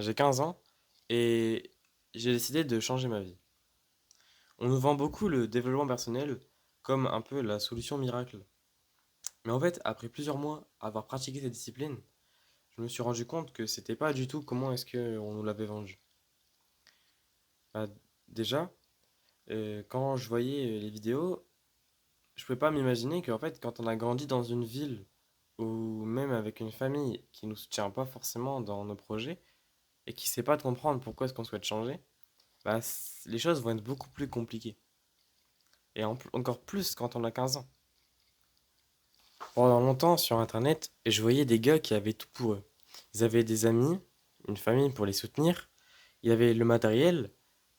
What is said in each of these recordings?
J'ai 15 ans et j'ai décidé de changer ma vie. On nous vend beaucoup le développement personnel comme un peu la solution miracle. Mais en fait, après plusieurs mois à avoir pratiqué cette discipline, je me suis rendu compte que c'était pas du tout comment est-ce qu'on nous l'avait vendu. Bah, déjà, quand je voyais les vidéos, je pouvais pas m'imaginer qu'en fait, quand on a grandi dans une ville ou même avec une famille qui nous soutient pas forcément dans nos projets et qui sait pas de comprendre pourquoi est-ce qu'on souhaite changer, bah, les choses vont être beaucoup plus compliquées. Et encore plus quand on a 15 ans. Pendant longtemps, sur Internet, je voyais des gars qui avaient tout pour eux. Ils avaient des amis, une famille pour les soutenir, il y avait le matériel,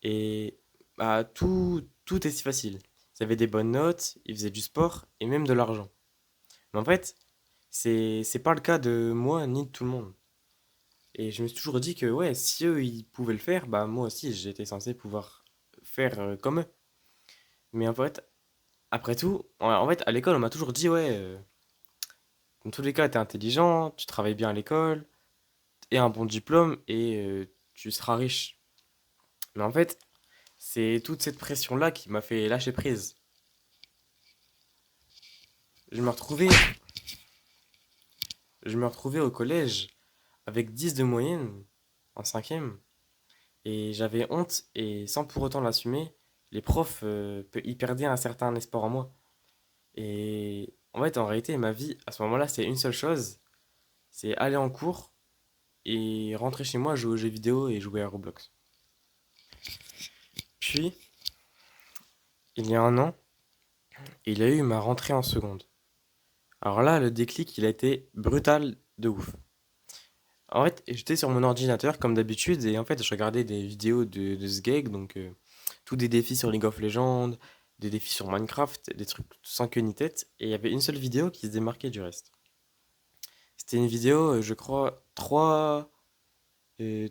et bah, tout est si facile. Ils avaient des bonnes notes, ils faisaient du sport, et même de l'argent. Mais en fait, c'est pas le cas de moi ni de tout le monde. Et je me suis toujours dit que ouais, si eux ils pouvaient le faire, bah moi aussi j'étais censé pouvoir faire comme eux. Mais en fait, après tout, en fait, à l'école, on m'a toujours dit, ouais, dans tous les cas, t'es intelligent, tu travailles bien à l'école, et un bon diplôme, et tu seras riche. Mais en fait, c'est toute cette pression-là qui m'a fait lâcher prise. Je me retrouvais, je me retrouvais au collège avec 10 de moyenne en cinquième, et j'avais honte, et sans pour autant l'assumer, les profs, ils perdaient un certain espoir en moi. Et en fait, en réalité, ma vie, à ce moment-là, c'est une seule chose, c'est aller en cours et rentrer chez moi, jouer aux jeux vidéo et jouer à Roblox. Puis, il y a un an, il y a eu ma rentrée en seconde. Alors là, le déclic, il a été brutal de ouf. En fait, j'étais sur mon ordinateur comme d'habitude et en fait, je regardais des vidéos de Sgeg, donc tous des défis sur League of Legends, des défis sur Minecraft, des trucs sans queue ni tête. Et il y avait une seule vidéo qui se démarquait du reste. C'était une vidéo, je crois, euh,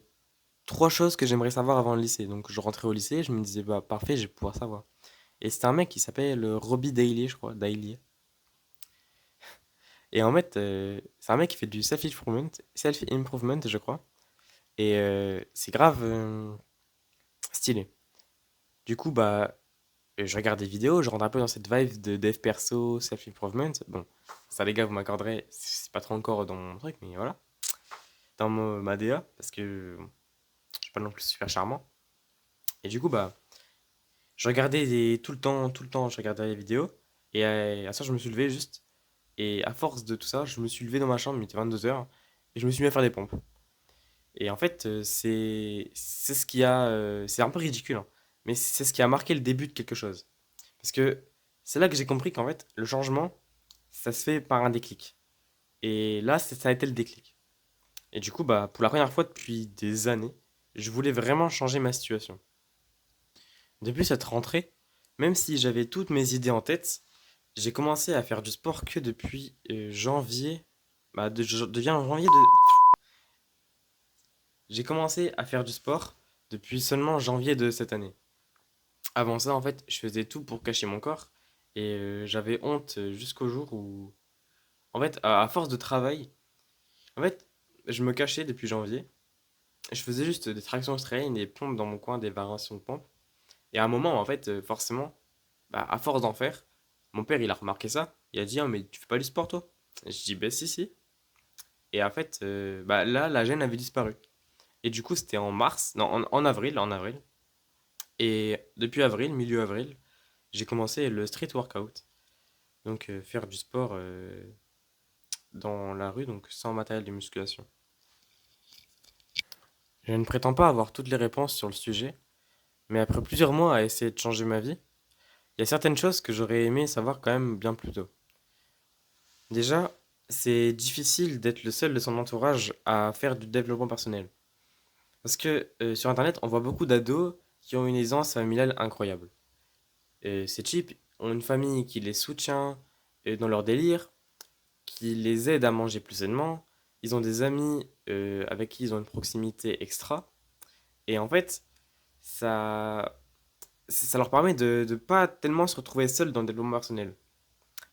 trois choses que j'aimerais savoir avant le lycée. Donc je rentrais au lycée, je me disais, bah parfait, je vais pouvoir savoir. Et c'était un mec qui s'appelle Robbie Daily, je crois, Daily. Et en fait, c'est un mec qui fait du self-improvement, je crois. Et c'est grave stylé. Du coup, bah, je regarde des vidéos, je rentre un peu dans cette vibe de dev perso, self-improvement. Bon, ça les gars, vous m'accorderez, c'est pas trop encore dans mon truc, mais voilà. Dans ma DA, parce que je suis pas non plus super charmant. Et du coup, bah, je regardais tout le temps, je regardais les vidéos. Et à ça, je me suis levé juste. Et à force de tout ça, je me suis levé dans ma chambre, il était 22 heures et je me suis mis à faire des pompes. Et en fait, c'est ce qui a. C'est un peu ridicule, hein, mais c'est ce qui a marqué le début de quelque chose. Parce que c'est là que j'ai compris qu'en fait, le changement, ça se fait par un déclic. Et là, ça a été le déclic. Et du coup, bah, pour la première fois depuis des années, je voulais vraiment changer ma situation. Depuis cette rentrée, même si j'avais toutes mes idées en tête, j'ai commencé à faire du sport que depuis janvier. Bah, de janvier de. J'ai commencé à faire du sport depuis seulement janvier de cette année. Avant ça, en fait, je faisais tout pour cacher mon corps et j'avais honte jusqu'au jour où, en fait, à force de travail, en fait, je me cachais depuis janvier. Je faisais juste des tractions strain, des pompes dans mon coin, des variations de pompes. Et à un moment, en fait, forcément, bah, à force d'en faire, mon père, il a remarqué ça. Il a dit, ah, mais tu fais pas du sport, toi? Et je dis, bah, si, si. Et en fait, bah, là, la gêne avait disparu. Et du coup, c'était en mars, non, en avril. Et depuis avril, milieu avril, j'ai commencé le street workout. Donc, faire du sport dans la rue, donc sans matériel de musculation. Je ne prétends pas avoir toutes les réponses sur le sujet, mais après plusieurs mois à essayer de changer ma vie, il y a certaines choses que j'aurais aimé savoir quand même bien plus tôt. Déjà, c'est difficile d'être le seul de son entourage à faire du développement personnel. Parce que sur Internet, on voit beaucoup d'ados qui ont une aisance familiale incroyable. Et ces types ont une famille qui les soutient dans leur délire, qui les aide à manger plus sainement. Ils ont des amis avec qui ils ont une proximité extra. Et en fait, ça, ça leur permet de ne pas tellement se retrouver seuls dans le développement personnel.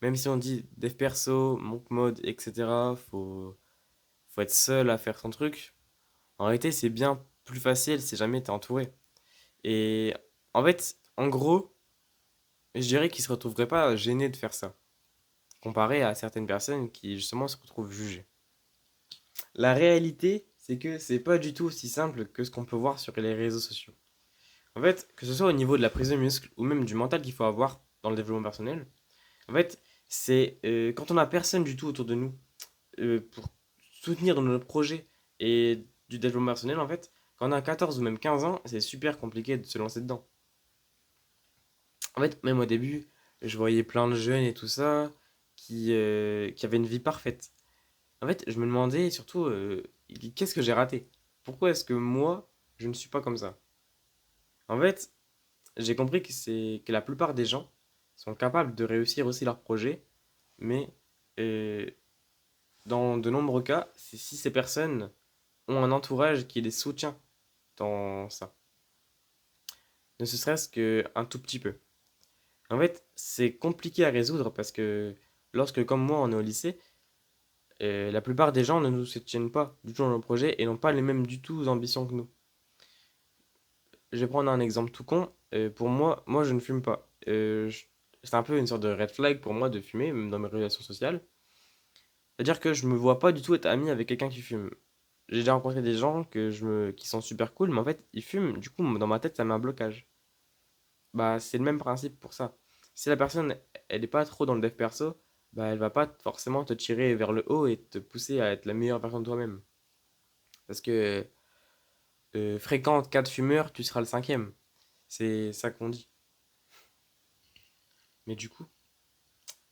Même si on dit dev perso, monk mode, etc., faut être seul à faire son truc. En réalité, c'est bien plus facile si jamais t'es entouré. Et en fait, en gros, je dirais qu'ils se retrouveraient pas gênés de faire ça, comparé à certaines personnes qui justement se retrouvent jugées. La réalité, c'est que c'est pas du tout aussi simple que ce qu'on peut voir sur les réseaux sociaux. En fait, que ce soit au niveau de la prise de muscle ou même du mental qu'il faut avoir dans le développement personnel, en fait, c'est quand on a personne du tout autour de nous pour soutenir dans notre projet et du développement personnel, en fait, quand on a 14 ou même 15 ans, c'est super compliqué de se lancer dedans. En fait, même au début, je voyais plein de jeunes et tout ça qui avaient une vie parfaite. En fait, je me demandais surtout qu'est-ce que j'ai raté? Pourquoi est-ce que moi, je ne suis pas comme ça? En fait, j'ai compris que la plupart des gens sont capables de réussir aussi leur projet, mais euh, dans de nombreux cas, c'est si ces personnes ont un entourage qui les soutient dans ça, ne serait-ce qu'un tout petit peu. En fait, c'est compliqué à résoudre parce que lorsque, comme moi, on est au lycée, la plupart des gens ne nous soutiennent pas du tout dans nos projets et n'ont pas les mêmes du tout ambitions que nous. Je vais prendre un exemple tout con. Pour moi, je ne fume pas. C'est un peu une sorte de red flag pour moi de fumer, même dans mes relations sociales. C'est-à-dire que je me vois pas du tout être ami avec quelqu'un qui fume. J'ai déjà rencontré des gens qui sont super cool, mais en fait, ils fument. Du coup, dans ma tête, ça met un blocage. Bah, c'est le même principe pour ça. Si la personne, elle est pas trop dans le dev perso, bah, elle va pas forcément te tirer vers le haut et te pousser à être la meilleure version de toi-même. Parce que fréquente 4 fumeurs, tu seras le cinquième. C'est ça qu'on dit. Mais du coup,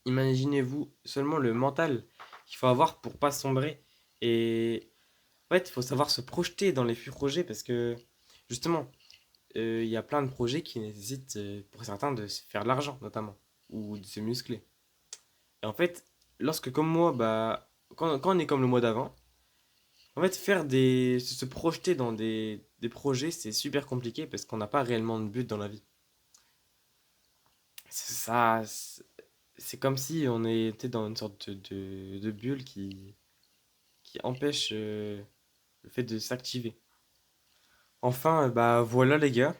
imaginez-vous seulement le mental qu'il faut avoir pour pas sombrer. Et en fait, il faut savoir se projeter dans les futurs projets parce que justement, il y a plein de projets qui nécessitent pour certains de se faire de l'argent notamment ou de se muscler. Et en fait, lorsque comme moi, bah, quand on est comme le mois d'avant, en fait, se projeter dans des projets, c'est super compliqué parce qu'on n'a pas réellement de but dans la vie. Ça, c'est comme si on était dans une sorte de bulle qui empêche le fait de s'activer. Enfin, bah voilà les gars,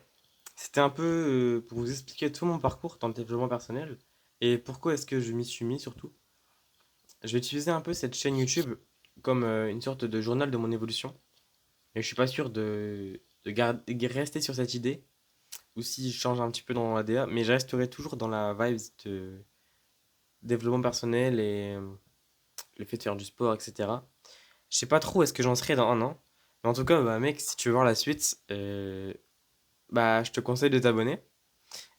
c'était un peu pour vous expliquer tout mon parcours dans le développement personnel et pourquoi est-ce que je m'y suis mis surtout. Je vais utiliser un peu cette chaîne YouTube comme une sorte de journal de mon évolution. Et je suis pas sûr de rester sur cette idée ou si je change un petit peu dans l'ADA, mais je resterai toujours dans la vibes de développement personnel et le fait de faire du sport, etc. Je sais pas trop où est-ce que j'en serai dans un an. Mais en tout cas, bah, mec, si tu veux voir la suite, bah, je te conseille de t'abonner.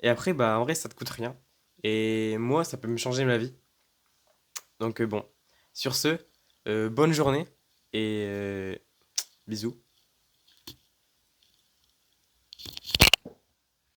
Et après, bah, en vrai, ça te coûte rien. Et moi, ça peut me changer ma vie. Donc, bon. Sur ce, bonne journée et bisous.